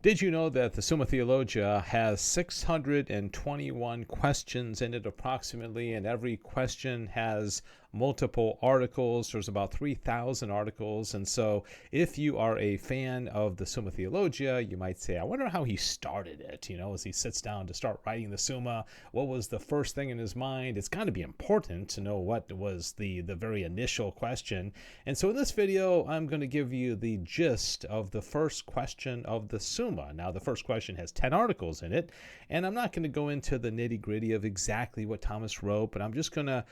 Did you know that the Summa Theologica has 621 questions in it approximately, and every question has multiple articles? There's about 3,000 articles, and so if you are a fan of the Summa Theologica, you might say, I wonder how he started it, as he sits down to start writing the Summa. What was the first thing in his mind? It's got to be important to know what was the very initial question. And so in this video, I'm going to give you the gist of the first question of the Summa. Now, the first question has 10 articles in it, and I'm not going to go into the nitty-gritty of exactly what Thomas wrote, but I'm just going to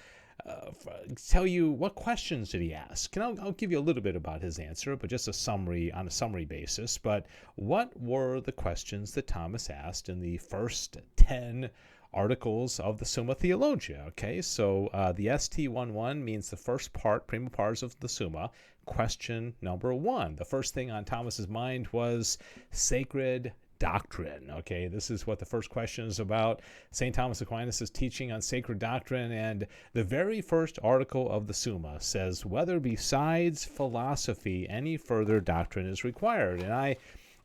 tell you what questions did he ask. And I'll give you a little bit about his answer, but just a summary on a summary basis. But what were the questions that Thomas asked in the first 10 articles of the Summa Theologica? Okay, so the ST11 means the first part, prima pars of the Summa. Question number 1. The first thing on Thomas's mind was sacred doctrine. Okay, this is what the first question is about. St. Thomas Aquinas is teaching on sacred doctrine, and the very first article of the Summa says whether besides philosophy any further doctrine is required. And I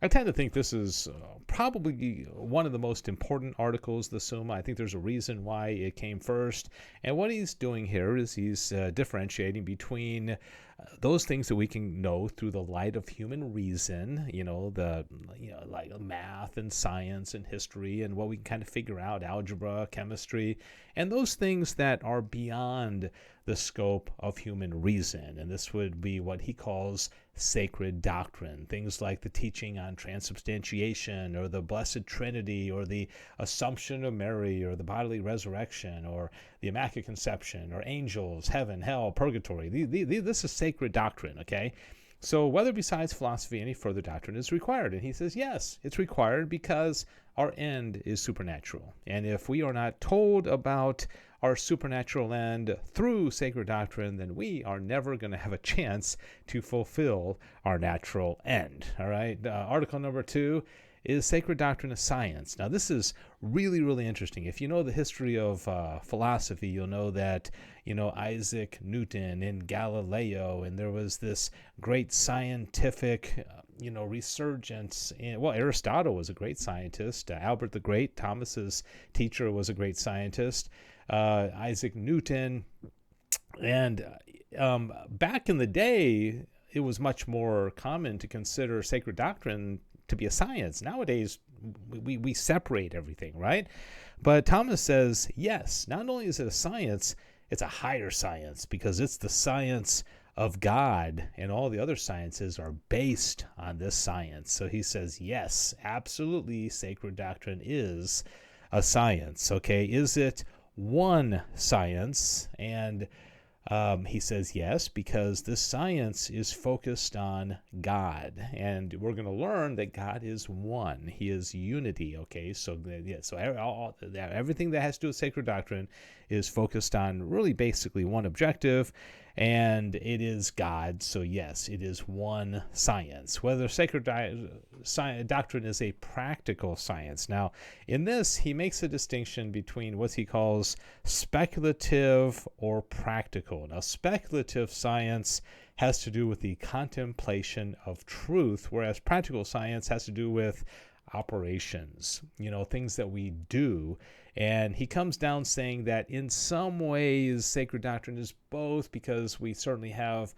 tend to think this is probably one of the most important articles of the Summa. I think there's a reason why it came first. And what he's doing here is he's differentiating between those things that we can know through the light of human reason, like math and science and history and what we can kind of figure out, algebra, chemistry, and those things that are beyond the scope of human reason. And this would be what he calls sacred doctrine, things like the teaching on transubstantiation or the Blessed Trinity or the Assumption of Mary or the bodily resurrection or the Immaculate Conception or angels, heaven, hell, purgatory. This is sacred doctrine, okay? So whether besides philosophy any further doctrine is required. And he says, yes, it's required because our end is supernatural. And if we are not told about our supernatural end through sacred doctrine, then we are never going to have a chance to fulfill our natural end. All right. Article number 2 is sacred doctrine of science. Now, this is really, really interesting. If you know the history of philosophy, you'll know that, Isaac Newton and Galileo, and there was this great scientific resurgence. Aristotle was a great scientist. Albert the Great, Thomas's teacher, was a great scientist. Isaac Newton. And back in the day, it was much more common to consider sacred doctrine to be a science. Nowadays, we separate everything, right? But Thomas says, yes, not only is it a science, it's a higher science because it's the science of God, and all the other sciences are based on this science. So he says, yes, absolutely, sacred doctrine is a science. Okay, is it one science? And he says yes, because this science is focused on God, and we're going to learn that God is one. He is unity. Okay, so everything that has to do with sacred doctrine is focused on really basically one objective, and it is God. So yes, it is one science. Whether sacred doctrine is a practical science. Now, in this, he makes a distinction between what he calls speculative or practical. Now, speculative science has to do with the contemplation of truth, whereas practical science has to do with operations, things that we do. And he comes down saying that in some ways sacred doctrine is both, because we certainly have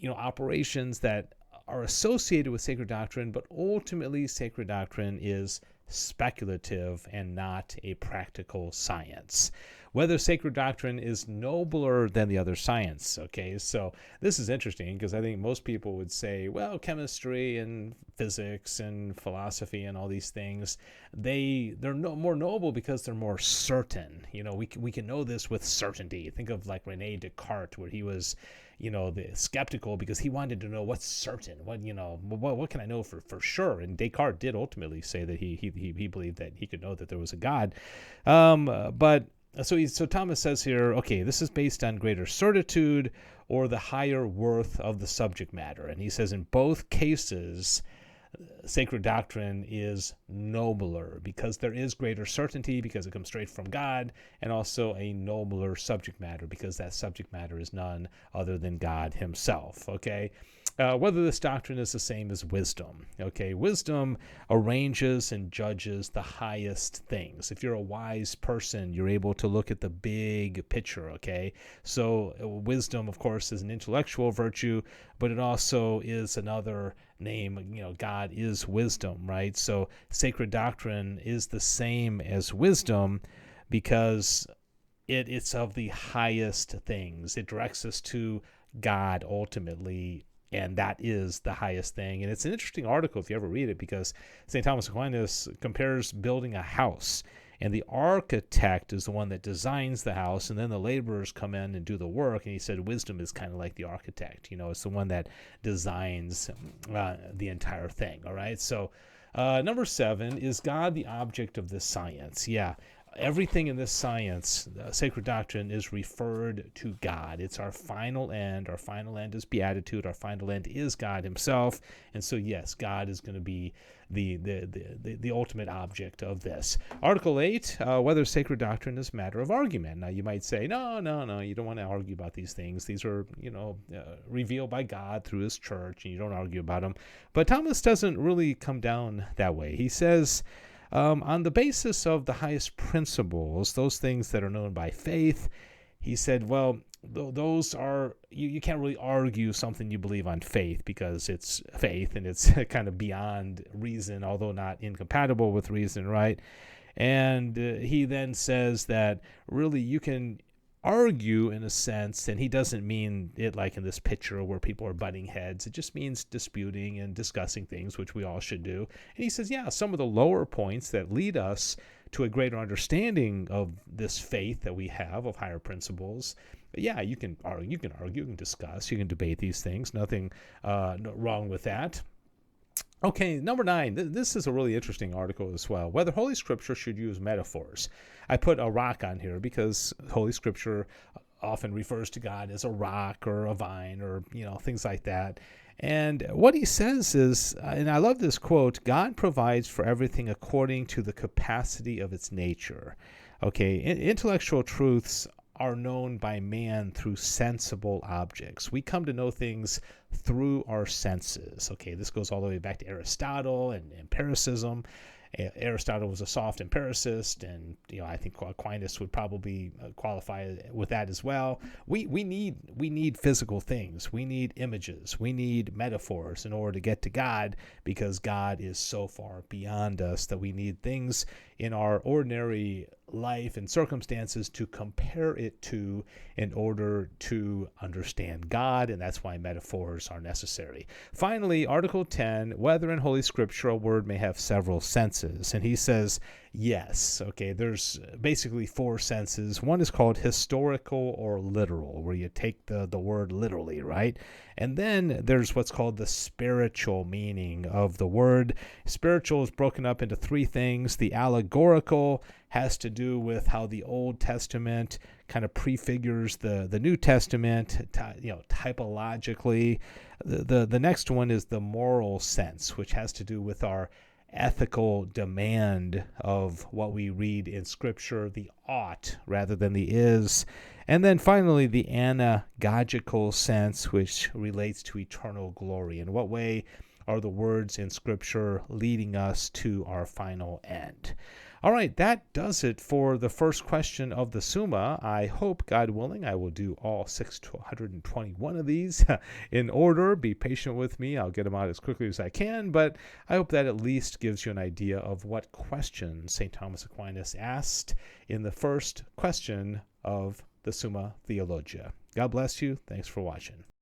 operations that are associated with sacred doctrine, but ultimately sacred doctrine is speculative and not a practical science. Whether sacred doctrine is nobler than the other science. Okay, so this is interesting because I think most people would say, well, chemistry and physics and philosophy and all these things, they're more noble because they're more certain. We can know this with certainty. Think of like Rene Descartes, where he was the skeptical because he wanted to know what's certain, what can I know for sure. And Descartes did ultimately say that he believed that he could know that there was a God. So Thomas says here, okay, this is based on greater certitude or the higher worth of the subject matter. And he says in both cases, sacred doctrine is nobler because there is greater certainty because it comes straight from God, and also a nobler subject matter because that subject matter is none other than God himself. Okay, whether this doctrine is the same as wisdom. Okay, wisdom arranges and judges the highest things. If you're a wise person, you're able to look at the big picture. Okay, so wisdom, of course, is an intellectual virtue, but it also is another name. God is wisdom, right? So sacred doctrine is the same as wisdom because it's of the highest things. It directs us to God ultimately, and that is the highest thing. And it's an interesting article if you ever read it, because St. Thomas Aquinas compares building a house, and the architect is the one that designs the house, and then the laborers come in and do the work. And he said wisdom is kind of like the architect. It's the one that designs the entire thing. All right. So number 7, is God the object of this science? Yeah. Everything in this science, sacred doctrine, is referred to God. It's our final end. Our final end is beatitude. Our final end is God himself. And so, yes, God is going to be the ultimate object of this. Article 8, whether sacred doctrine is a matter of argument. Now, you might say, no, you don't want to argue about these things. These are, revealed by God through his church, and you don't argue about them. But Thomas doesn't really come down that way. He says, on the basis of the highest principles, those things that are known by faith, he said, well, those are, you can't really argue something you believe on faith, because it's faith and it's kind of beyond reason, although not incompatible with reason, right? And he then says that really you can argue in a sense, and he doesn't mean it like in this picture where people are butting heads. It just means disputing and discussing things, which we all should do. And he says, yeah, some of the lower points that lead us to a greater understanding of this faith that we have of higher principles, yeah, you can argue, you can discuss, you can debate these things. Nothing wrong with that. Okay, number 9. This is a really interesting article as well. Whether Holy Scripture should use metaphors. I put a rock on here because Holy Scripture often refers to God as a rock or a vine or, things like that. And what he says is, and I love this quote, God provides for everything according to the capacity of its nature. Okay, intellectual truths are known by man through sensible objects. We come to know things through our senses. Okay, this goes all the way back to Aristotle and empiricism. Aristotle was a soft empiricist, and I think Aquinas would probably qualify with that as well. We need physical things. We need images. We need metaphors in order to get to God, because God is so far beyond us that we need things in our ordinary life and circumstances to compare it to in order to understand God, and that's why metaphors are necessary. Finally, Article 10, whether in Holy Scripture a word may have several senses. And he says, yes. Okay, there's basically 4 senses. One is called historical or literal, where you take the word literally, right? And then there's what's called the spiritual meaning of the word. Spiritual is broken up into 3 things. The allegorical has to do with how the Old Testament kind of prefigures the New Testament, typologically. The next one is the moral sense, which has to do with our ethical demand of what we read in Scripture, the ought rather than the is. And then finally, the anagogical sense, which relates to eternal glory. In what way are the words in Scripture leading us to our final end? All right, that does it for the first question of the Summa. I hope, God willing, I will do all 621 of these in order. Be patient with me. I'll get them out as quickly as I can, but I hope that at least gives you an idea of what question St. Thomas Aquinas asked in the first question of the Summa Theologica. God bless you. Thanks for watching.